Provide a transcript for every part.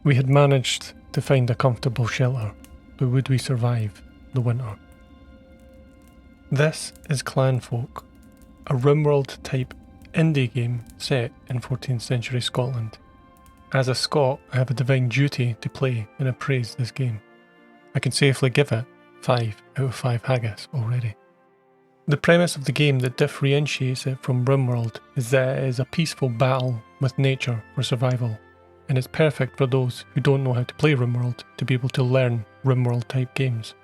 We had managed to find a comfortable shelter, but would we survive the winter? This is Clanfolk, a Rimworld type indie game set in 14th century Scotland. As a Scot, I have a divine duty to play and appraise this game. I can safely give it 5 out of 5 haggis already. The premise of the game that differentiates it from Rimworld is that it is a peaceful battle with nature for survival, and it's perfect for those who don't know how to play Rimworld to be able to learn Rimworld type games.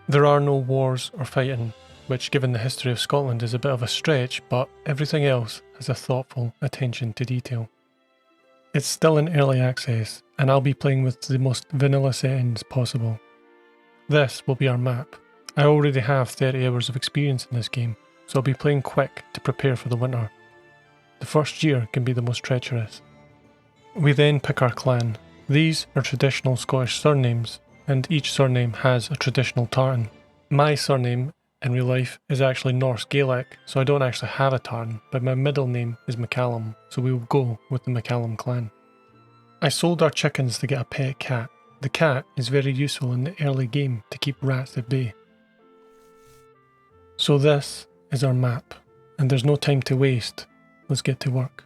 There are no wars or fighting, which given the history of Scotland is a bit of a stretch, but everything else has a thoughtful attention to detail. It's still in early access, and I'll be playing with the most vanilla settings possible. This will be our map. I already have 30 hours of experience in this game, so I'll be playing quick to prepare for the winter. The first year can be the most treacherous. We then pick our clan. These are traditional Scottish surnames, and each surname has a traditional tartan. My surname in real life is actually Norse Gaelic, so I don't actually have a tartan, but my middle name is MacCallum, so we will go with the MacCallum clan. I sold our chickens to get a pet cat. The cat is very useful in the early game to keep rats at bay. So this is our map, and there's no time to waste. Let's get to work.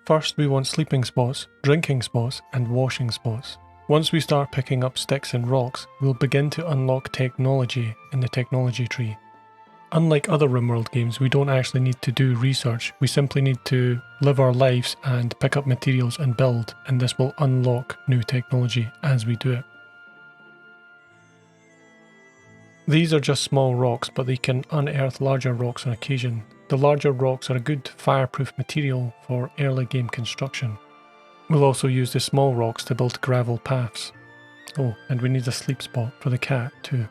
First we want sleeping spots, drinking spots and washing spots. Once we start picking up sticks and rocks, we'll begin to unlock technology in the technology tree. Unlike other Rimworld games, we don't actually need to do research, we simply need to live our lives and pick up materials and build, and this will unlock new technology as we do it. These are just small rocks, but they can unearth larger rocks on occasion. The larger rocks are a good fireproof material for early game construction. We'll also use the small rocks to build gravel paths. Oh, and we need a sleep spot for the cat too.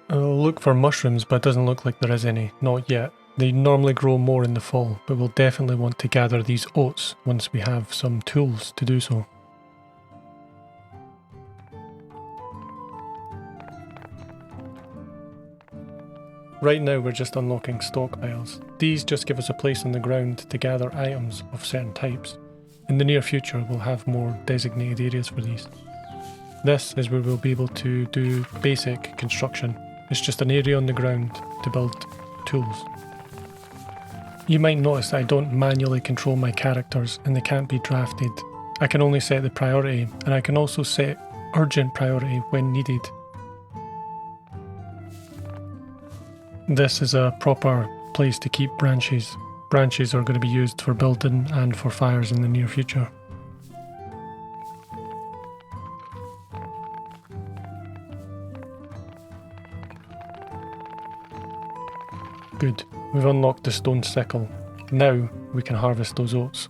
I'll look for mushrooms, but it doesn't look like there is any, not yet. They normally grow more in the fall, but we'll definitely want to gather these oats once we have some tools to do so. Right now we're just unlocking stockpiles. These just give us a place on the ground to gather items of certain types. In the near future we'll have more designated areas for these. This is where we'll be able to do basic construction. It's just an area on the ground to build tools. You might notice that I don't manually control my characters and they can't be drafted. I can only set the priority, and I can also set urgent priority when needed. This is a proper place to keep branches. Branches are going to be used for building and for fires in the near future. Good, we've unlocked the stone sickle. Now we can harvest those oats.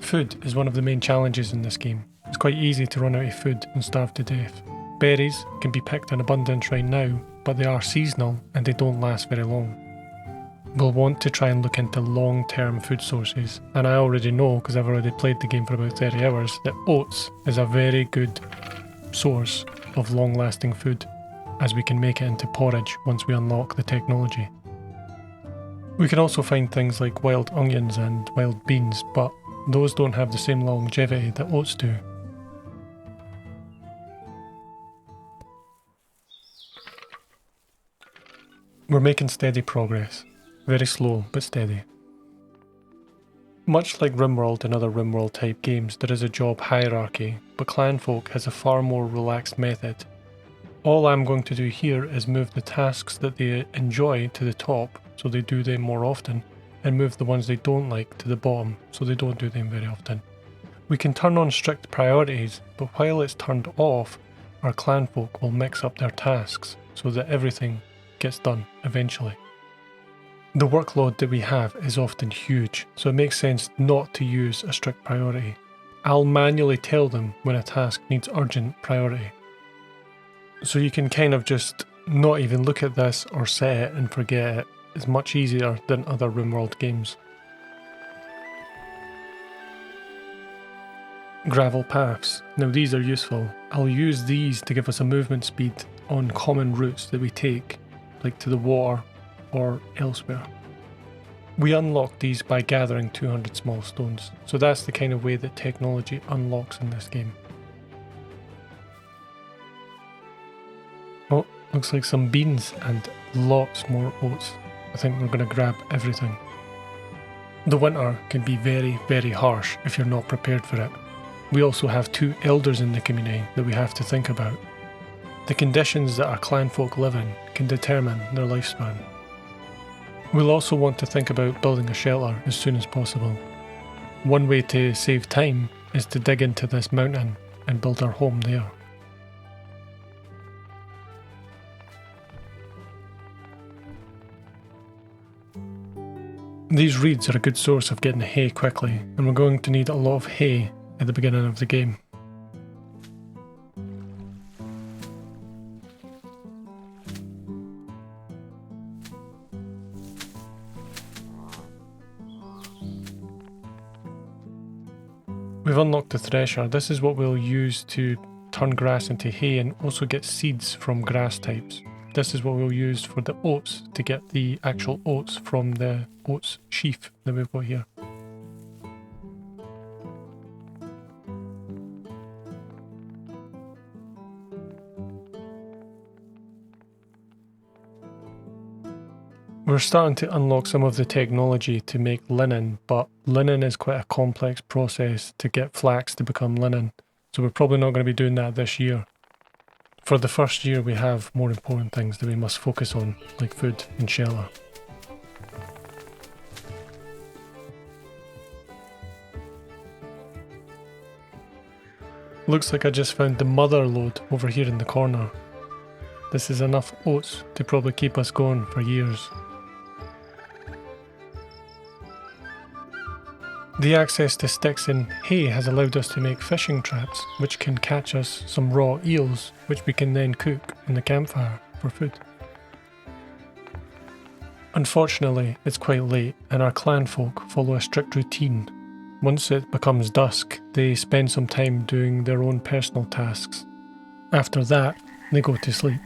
Food is one of the main challenges in this game. It's quite easy to run out of food and starve to death. Berries can be picked in abundance right now, but they are seasonal and they don't last very long. We'll want to try and look into long-term food sources, and I already know, because I've already played the game for about 30 hours, that oats is a very good source of long-lasting food, as we can make it into porridge once we unlock the technology. We can also find things like wild onions and wild beans, but those don't have the same longevity that oats do. We're making steady progress. Very slow, but steady. Much like Rimworld and other Rimworld type games, there is a job hierarchy, but Clanfolk has a far more relaxed method. All I'm going to do here is move the tasks that they enjoy to the top, so they do them more often, and move the ones they don't like to the bottom, so they don't do them very often. We can turn on strict priorities, but while it's turned off, our Clanfolk will mix up their tasks, so that everything gets done eventually. The workload that we have is often huge, so it makes sense not to use a strict priority. I'll manually tell them when a task needs urgent priority. So you can kind of just not even look at this or set it and forget it. It's much easier than other Rimworld games. Gravel paths. Now these are useful. I'll use these to give us a movement speed on common routes that we take, like to the water or elsewhere. We unlock these by gathering 200 small stones, so that's the kind of way that technology unlocks in this game. Oh, looks like some beans and lots more oats. I think we're going to grab everything. The winter can be very, very harsh if you're not prepared for it. We also have 2 elders in the community that we have to think about. The conditions that our clanfolk live in can determine their lifespan. We'll also want to think about building a shelter as soon as possible. One way to save time is to dig into this mountain and build our home there. These reeds are a good source of getting hay quickly, and we're going to need a lot of hay at the beginning of the game. We've unlocked the thresher. This is what we'll use to turn grass into hay and also get seeds from grass types. This is what we'll use for the oats to get the actual oats from the oats sheaf that we've got here. We're starting to unlock some of the technology to make linen, but linen is quite a complex process to get flax to become linen, so we're probably not going to be doing that this year. For the first year we have more important things that we must focus on, like food and shelter. Looks like I just found the mother lode over here in the corner. This is enough oats to probably keep us going for years. The access to sticks and hay has allowed us to make fishing traps, which can catch us some raw eels, which we can then cook in the campfire for food. Unfortunately, it's quite late, and our clanfolk follow a strict routine. Once it becomes dusk, they spend some time doing their own personal tasks. After that, they go to sleep.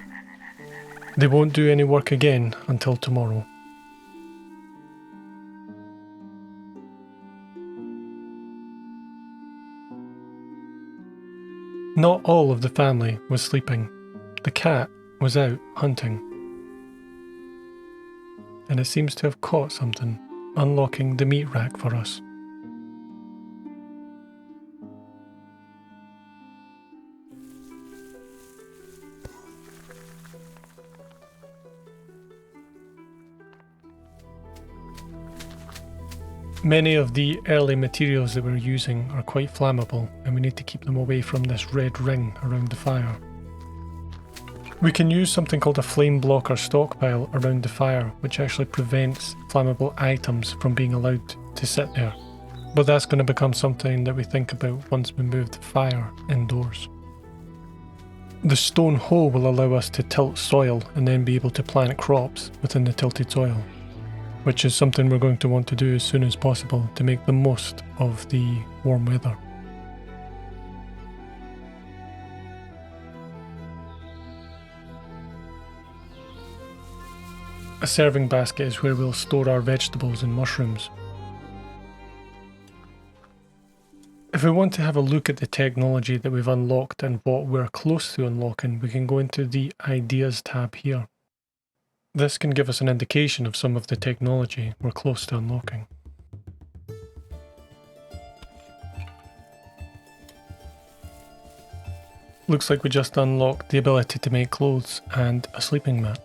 They won't do any work again until tomorrow. Not all of the family was sleeping. The cat was out hunting, and it seems to have caught something, unlocking the meat rack for us. Many of the early materials that we're using are quite flammable, and we need to keep them away from this red ring around the fire. We can use something called a flame blocker stockpile around the fire, which actually prevents flammable items from being allowed to sit there. But that's going to become something that we think about once we move the fire indoors. The stone hoe will allow us to tilt soil and then be able to plant crops within the tilted soil, which is something we're going to want to do as soon as possible to make the most of the warm weather. A serving basket is where we'll store our vegetables and mushrooms. If we want to have a look at the technology that we've unlocked and what we're close to unlocking, we can go into the Ideas tab here. This can give us an indication of some of the technology we're close to unlocking. Looks like we just unlocked the ability to make clothes and a sleeping mat.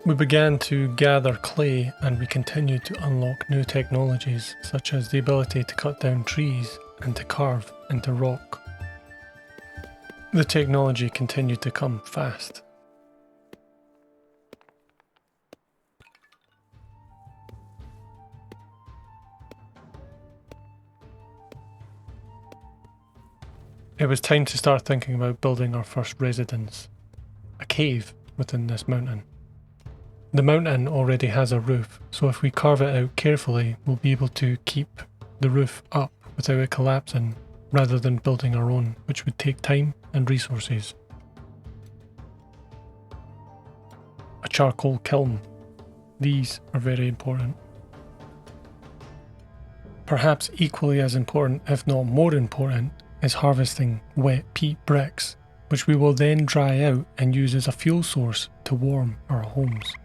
We began to gather clay and we continued to unlock new technologies such as the ability to cut down trees and to carve into rock. The technology continued to come fast. It was time to start thinking about building our first residence, a cave within this mountain. The mountain already has a roof, so if we carve it out carefully, we'll be able to keep the roof up without it collapsing, rather than building our own, which would take time and resources. A charcoal kiln. These are very important. Perhaps equally as important, if not more important, is harvesting wet peat bricks, which we will then dry out and use as a fuel source to warm our homes.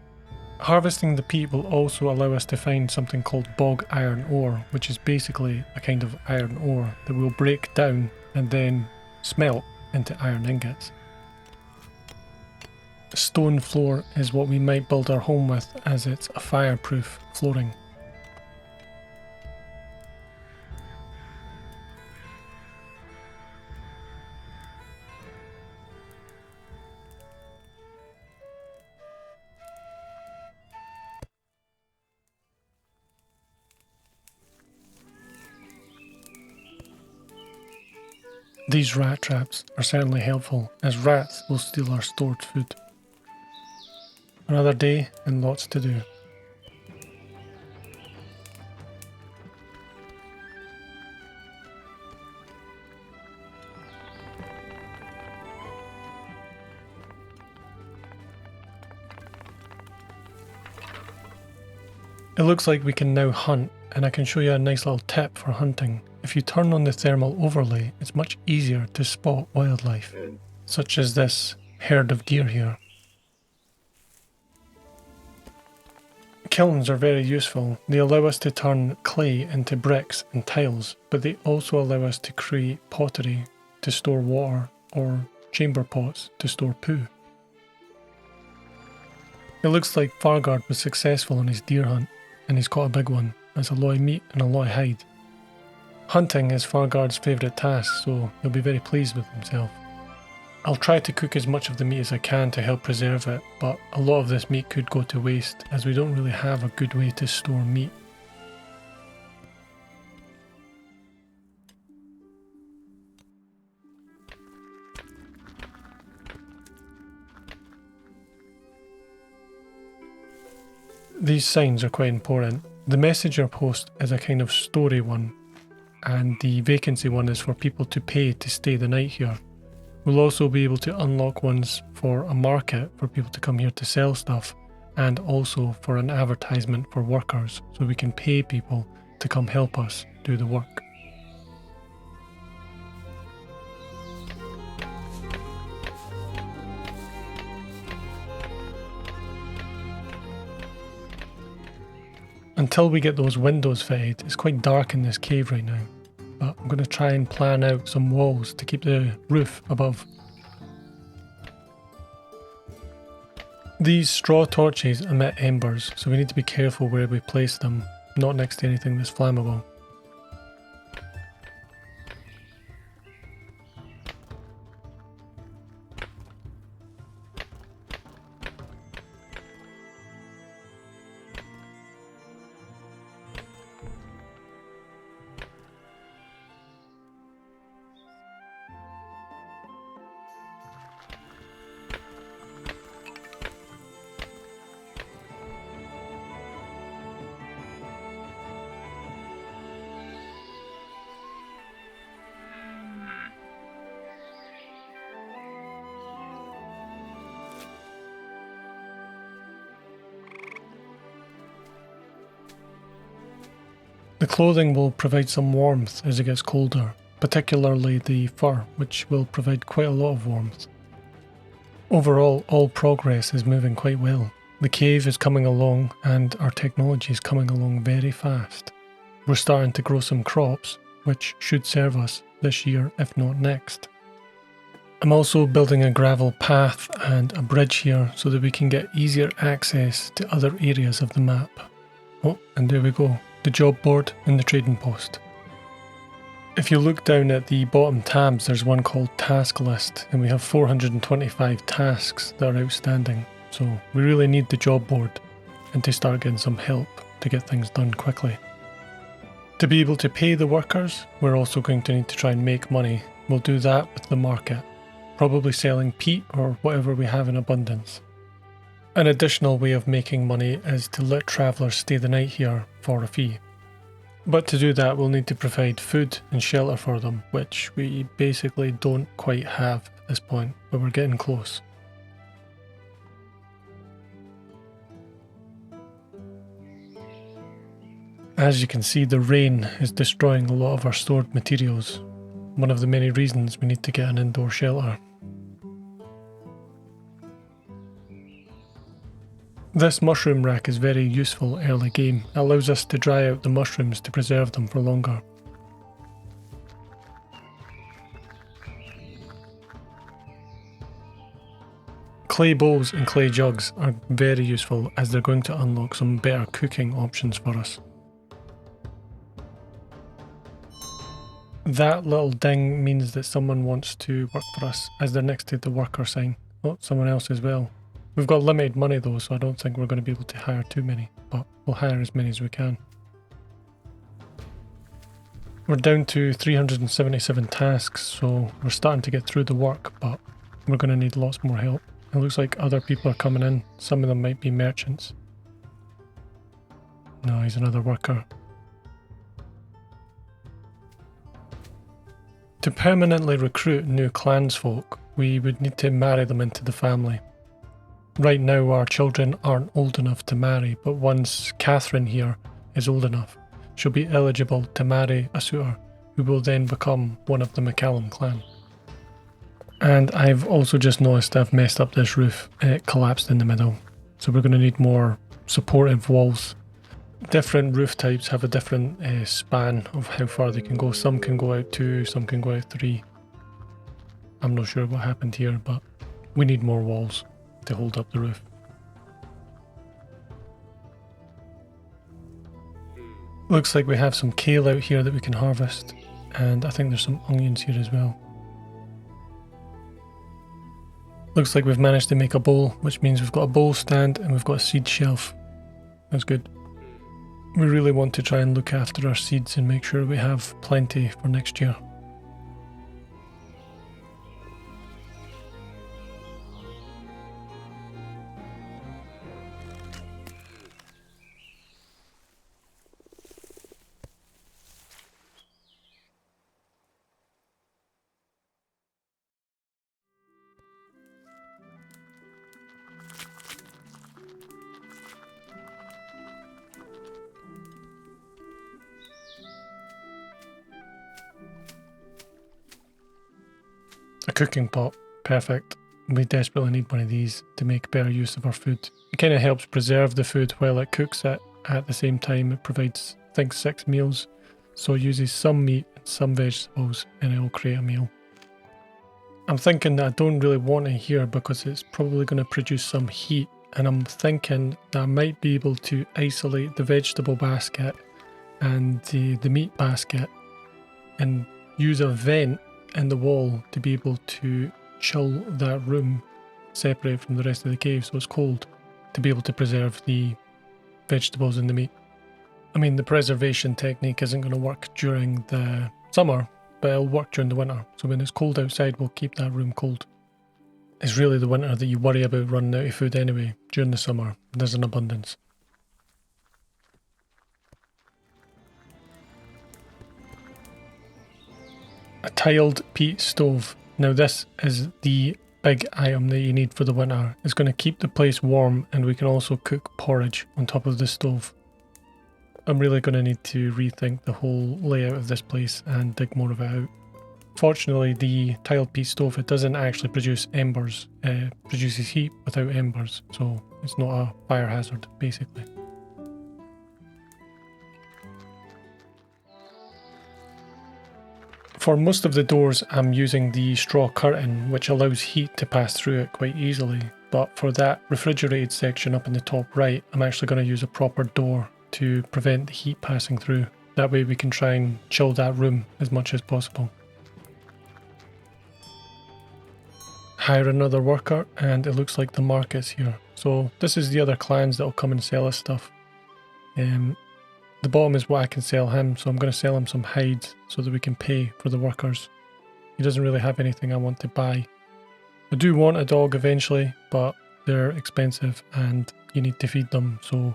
Harvesting the peat will also allow us to find something called bog iron ore, which is basically a kind of iron ore that will break down and then smelt into iron ingots. Stone floor is what we might build our home with, as it's a fireproof flooring. These rat traps are certainly helpful, as rats will steal our stored food. Another day and lots to do. It looks like we can now hunt, and I can show you a nice little tip for hunting. If you turn on the thermal overlay, it's much easier to spot wildlife, such as this herd of deer here. Kilns are very useful. They allow us to turn clay into bricks and tiles, but they also allow us to create pottery to store water or chamber pots to store poo. It looks like Fargard was successful on his deer hunt, and he's caught a big one. That's a lot of meat and a lot of hide. Hunting is Fargard's favourite task, so he'll be very pleased with himself. I'll try to cook as much of the meat as I can to help preserve it, but a lot of this meat could go to waste, as we don't really have a good way to store meat. These signs are quite important. The messenger post is a kind of story one, and the vacancy one is for people to pay to stay the night here. We'll also be able to unlock ones for a market for people to come here to sell stuff, and also for an advertisement for workers, so we can pay people to come help us do the work. Until we get those windows fitted, it's quite dark in this cave right now, but I'm going to try and plan out some walls to keep the roof above. These straw torches emit embers, so we need to be careful where we place them, not next to anything that's flammable. The clothing will provide some warmth as it gets colder, particularly the fur, which will provide quite a lot of warmth. Overall, all progress is moving quite well. The cave is coming along and our technology is coming along very fast. We're starting to grow some crops, which should serve us this year, if not next. I'm also building a gravel path and a bridge here so that we can get easier access to other areas of the map. Oh, and there we go. The job board and the trading post. If you look down at the bottom tabs, there's one called task list, and we have 425 tasks that are outstanding, so we really need the job board and to start getting some help to get things done quickly. To be able to pay the workers, we're also going to need to try and make money, We'll do that with the market, probably selling peat or whatever we have in abundance. An additional way of making money is to let travellers stay the night here for a fee. But to do that, we'll need to provide food and shelter for them, which we basically don't quite have at this point, but we're getting close. As you can see, the rain is destroying a lot of our stored materials, one of the many reasons we need to get an indoor shelter. This mushroom rack is very useful early game. It allows us to dry out the mushrooms to preserve them for longer. Clay bowls and clay jugs are very useful as they're going to unlock some better cooking options for us. That little ding means that someone wants to work for us as they're next to the worker sign. Oh, someone else as well. We've got limited money though, so I don't think we're going to be able to hire too many, but we'll hire as many as we can. We're down to 377 tasks, so we're starting to get through the work, but we're going to need lots more help. It looks like other people are coming in. Some of them might be merchants. No, he's another worker. To permanently recruit new Clanfolk, we would need to marry them into the family. Right now our children aren't old enough to marry, but once Catherine here is old enough, she'll be eligible to marry a suitor who will then become one of the MacCallum clan. And I've also just noticed I've messed up this roof. It collapsed in the middle, so we're going to need more supportive walls. Different roof types have a different span of how far they can go. Some can go out 2, some can go out 3. I'm not sure what happened here, but we need more walls to hold up the roof. Looks like we have some kale out here that we can harvest, and I think there's some onions here as well. Looks like we've managed to make a bowl, which means we've got a bowl stand and we've got a seed shelf. That's good. We really want to try and look after our seeds and make sure we have plenty for next year. A cooking pot, perfect. We desperately need one of these to make better use of our food. It kind of helps preserve the food while it cooks it. At the same time, it provides, I think, 6 meals. So it uses some meat and some vegetables and it will create a meal. I'm thinking that I don't really want it here because it's probably going to produce some heat, and I'm thinking that I might be able to isolate the vegetable basket and the meat basket and use a vent in the wall to be able to chill that room separate from the rest of the cave so it's cold, to be able to preserve the vegetables and the meat. I mean, the preservation technique isn't going to work during the summer, but it'll work during the winter. So when it's cold outside, we'll keep that room cold. It's really the winter that you worry about running out of food anyway. During the summer, there's an abundance. A tiled peat stove. Now this is the big item that you need for the winter. It's going to keep the place warm, and we can also cook porridge on top of the stove. I'm really going to need to rethink the whole layout of this place and dig more of it out. Fortunately, the tiled peat stove, it doesn't actually produce embers. It produces heat without embers, so it's not a fire hazard, basically. For most of the doors, I'm using the straw curtain, which allows heat to pass through it quite easily. But for that refrigerated section up in the top right, I'm actually going to use a proper door to prevent the heat passing through. That way we can try and chill that room as much as possible. Hire another worker, and it looks like the market's here. So this is the other clans that will come and sell us stuff. The bottom is what I can sell him, so I'm going to sell him some hides so that we can pay for the workers. He doesn't really have anything I want to buy. I do want a dog eventually, but they're expensive and you need to feed them, so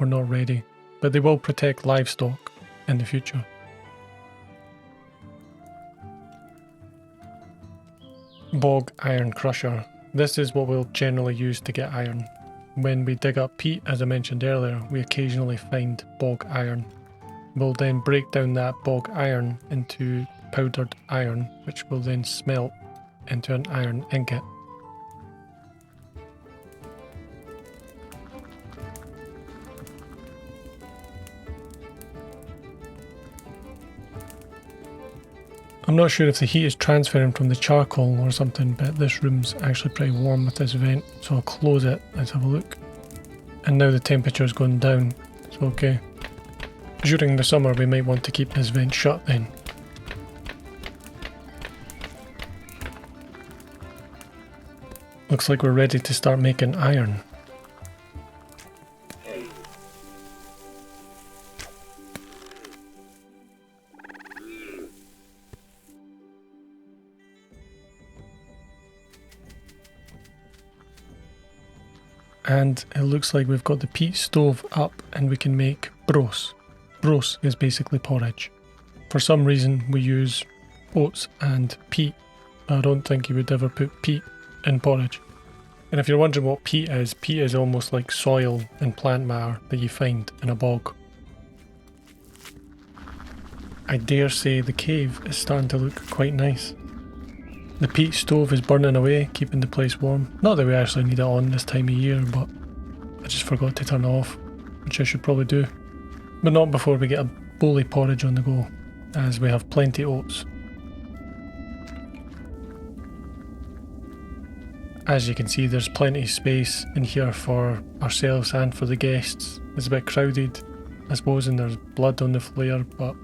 we're not ready. But they will protect livestock in the future. Bog iron crusher. This is what we'll generally use to get iron. When we dig up peat, as I mentioned earlier, we occasionally find bog iron. We'll then break down that bog iron into powdered iron, which will then smelt into an iron ingot. I'm not sure if the heat is transferring from the charcoal or something, but this room's actually pretty warm with this vent, so I'll close it. Let's have a look. And now the temperature's going down, so okay. During the summer we might want to keep this vent shut then. Looks like we're ready to start making iron. And it looks like we've got the peat stove up and we can make bros. Bros is basically porridge. For some reason we use oats and peat. I don't think you would ever put peat in porridge. And if you're wondering what peat is almost like soil and plant matter that you find in a bog. I dare say the cave is starting to look quite nice. The peat stove is burning away, keeping the place warm. Not that we actually need it on this time of year, but I just forgot to turn it off, which I should probably do. But not before we get a bowl of porridge on the go, as we have plenty of oats. As you can see, there's plenty of space in here for ourselves and for the guests. It's a bit crowded, I suppose, and there's blood on the floor, but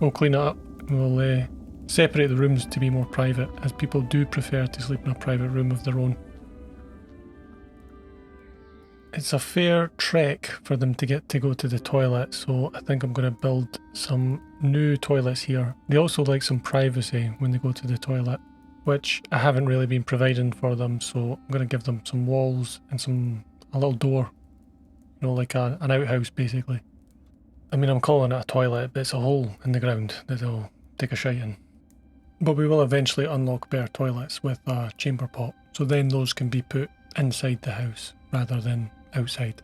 we'll clean it up. We'll separate the rooms to be more private, as people do prefer to sleep in a private room of their own. It's a fair trek for them to go to the toilet, so I think I'm going to build some new toilets here. They also like some privacy when they go to the toilet, which I haven't really been providing for them, so I'm going to give them some walls and a little door, you know, like an outhouse basically. I mean, I'm calling it a toilet, but it's a hole in the ground that they'll take a shite in. But we will eventually unlock bare toilets with a chamber pot, so then those can be put inside the house rather than outside.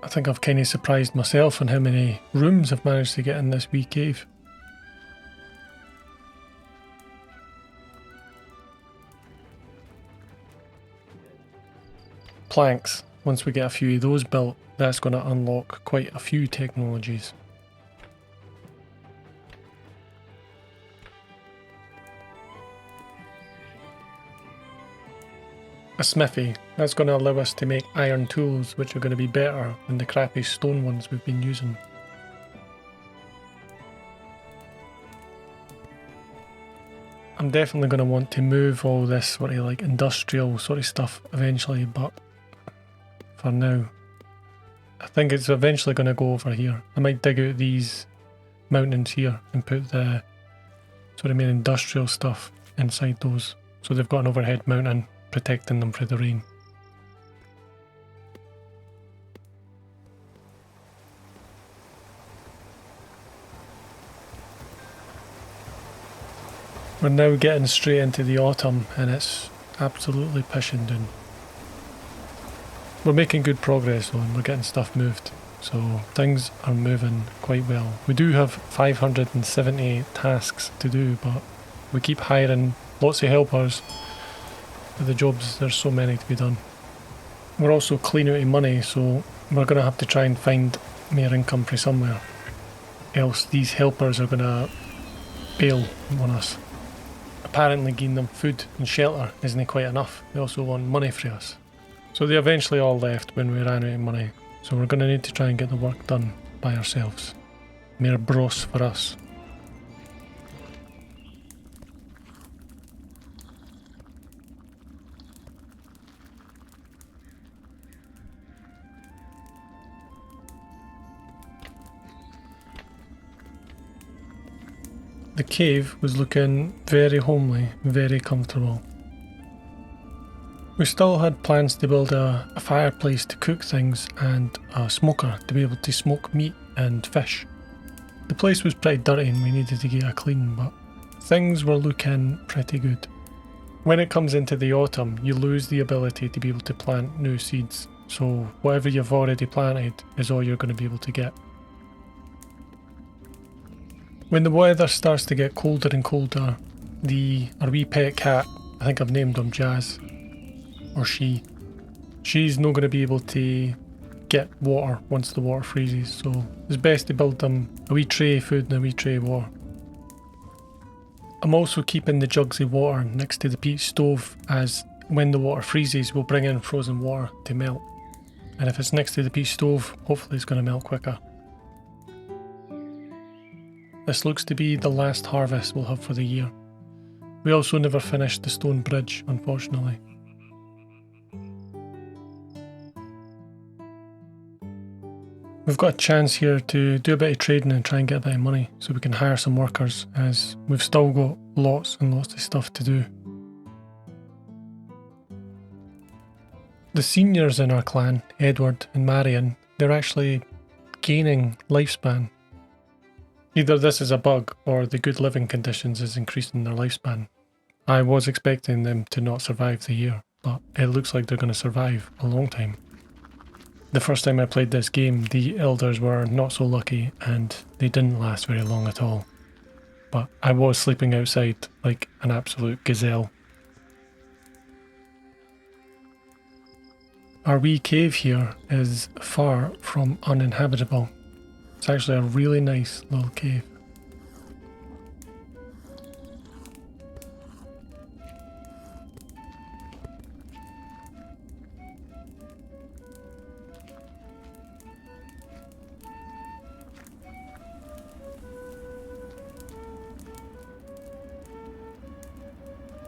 I think I've kind of surprised myself on how many rooms I've managed to get in this wee cave. Planks. Once we get a few of those built, that's going to unlock quite a few technologies. A smithy. That's going to allow us to make iron tools, which are going to be better than the crappy stone ones we've been using. I'm definitely going to want to move all this sort of like industrial sort of stuff eventually, but for now, I think it's eventually going to go over here. I might dig out these mountains here and put the sort of main industrial stuff inside those, so they've got an overhead mountain protecting them from the rain. We're now getting straight into the autumn and it's absolutely pissing down. We're making good progress though, and we're getting stuff moved, so things are moving quite well. We do have 570 tasks to do, but we keep hiring lots of helpers for the jobs. There's so many to be done. We're also clean out of money, so we're going to have to try and find more income from somewhere, else these helpers are going to bail on us. Apparently giving them food and shelter isn't quite enough, they also want money from us. So they eventually all left when we ran out of money, so we're going to need to try and get the work done by ourselves. Mere bros for us. The cave was looking very homely, very comfortable. We still had plans to build a fireplace to cook things and a smoker to be able to smoke meat and fish. The place was pretty dirty and we needed to get a clean, but things were looking pretty good. When it comes into the autumn, you lose the ability to be able to plant new seeds, so whatever you've already planted is all you're going to be able to get. When the weather starts to get colder and colder, our wee pet cat, I think I've named him Jazz, or she's not going to be able to get water once the water freezes, so it's best to build them a wee tray of food and a wee tray of water. I'm also keeping the jugs of water next to the peat stove, as when the water freezes we'll bring in frozen water to melt, and if it's next to the peat stove, hopefully it's going to melt quicker. This looks to be the last harvest we'll have for the year. We also never finished the stone bridge, unfortunately. We've got a chance here to do a bit of trading and try and get a bit of money so we can hire some workers, as we've still got lots and lots of stuff to do. The seniors in our clan, Edward and Marion, they're actually gaining lifespan. Either this is a bug or the good living conditions is increasing their lifespan. I was expecting them to not survive the year, but it looks like they're going to survive a long time. The first time I played this game, the elders were not so lucky and they didn't last very long at all. But I was sleeping outside like an absolute gazelle. Our wee cave here is far from uninhabitable. It's actually a really nice little cave.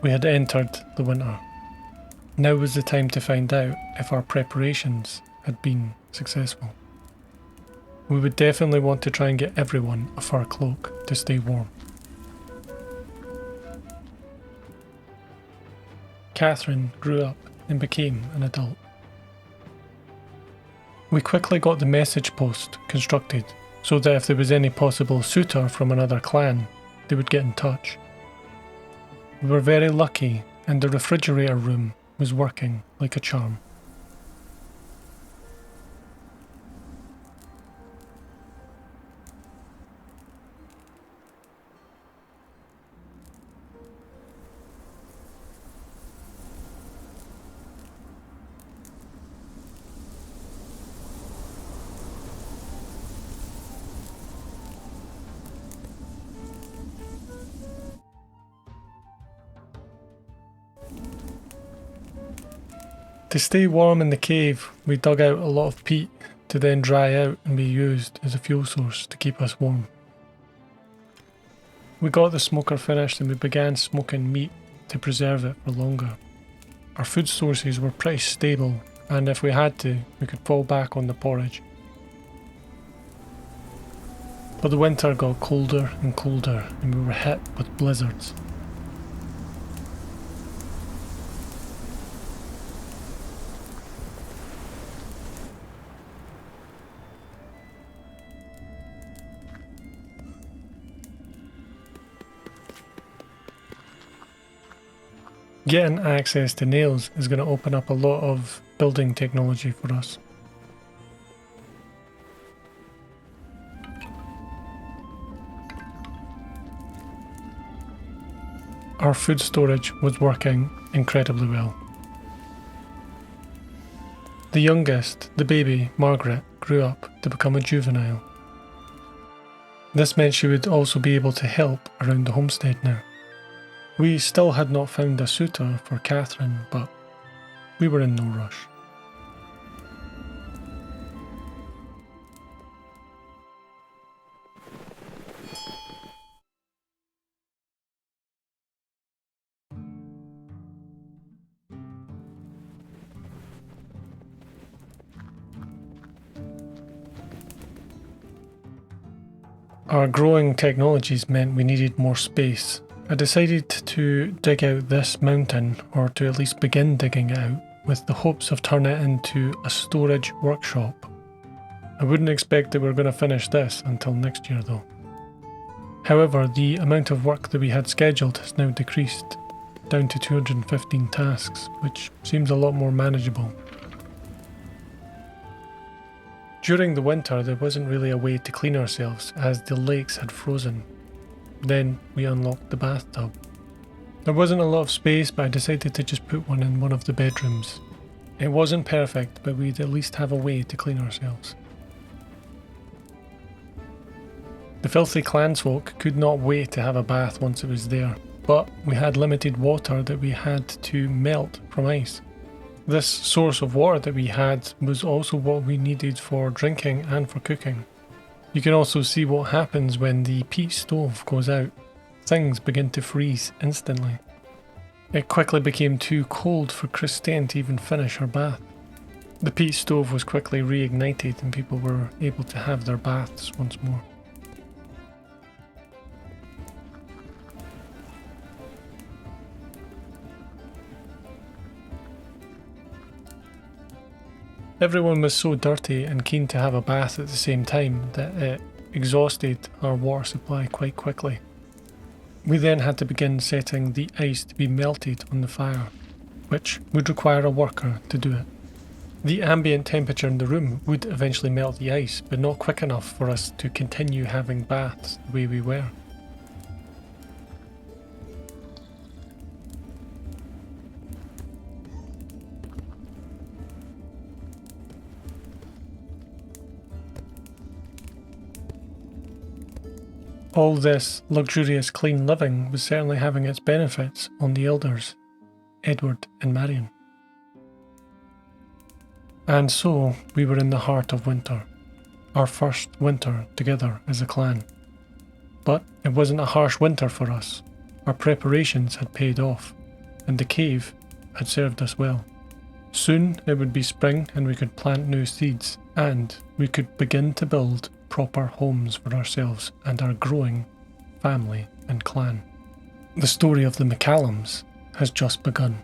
We had entered the winter. Now was the time to find out if our preparations had been successful. We would definitely want to try and get everyone a fur cloak to stay warm. Catherine grew up and became an adult. We quickly got the message post constructed so that if there was any possible suitor from another clan, they would get in touch. We were very lucky and the refrigerator room was working like a charm. To stay warm in the cave, we dug out a lot of peat to then dry out and be used as a fuel source to keep us warm. We got the smoker finished and we began smoking meat to preserve it for longer. Our food sources were pretty stable, and if we had to, we could fall back on the porridge. But the winter got colder and colder and we were hit with blizzards. Getting access to nails is going to open up a lot of building technology for us. Our food storage was working incredibly well. The youngest, the baby, Margaret, grew up to become a juvenile. This meant she would also be able to help around the homestead now. We still had not found a suitor for Catherine, but we were in no rush. Our growing technologies meant we needed more space. I decided to dig out this mountain, or to at least begin digging it out, with the hopes of turning it into a storage workshop. I wouldn't expect that we're going to finish this until next year though. However, the amount of work that we had scheduled has now decreased, down to 215 tasks, which seems a lot more manageable. During the winter there wasn't really a way to clean ourselves as the lakes had frozen. Then we unlocked the bathtub. There wasn't a lot of space, but I decided to just put one in one of the bedrooms. It wasn't perfect, but we'd at least have a way to clean ourselves. The filthy Clanfolk could not wait to have a bath once it was there, but we had limited water that we had to melt from ice. This source of water that we had was also what we needed for drinking and for cooking. You can also see what happens when the peat stove goes out. Things begin to freeze instantly. It quickly became too cold for Christine to even finish her bath. The peat stove was quickly reignited and people were able to have their baths once more. Everyone was so dirty and keen to have a bath at the same time that it exhausted our water supply quite quickly. We then had to begin setting the ice to be melted on the fire, which would require a worker to do it. The ambient temperature in the room would eventually melt the ice, but not quick enough for us to continue having baths the way we were. All this luxurious clean living was certainly having its benefits on the elders, Edward and Marion. And so we were in the heart of winter, our first winter together as a clan. But it wasn't a harsh winter for us. Our preparations had paid off, and the cave had served us well. Soon it would be spring and we could plant new seeds, and we could begin to build proper homes for ourselves and our growing family and clan. The story of the MacCallums has just begun.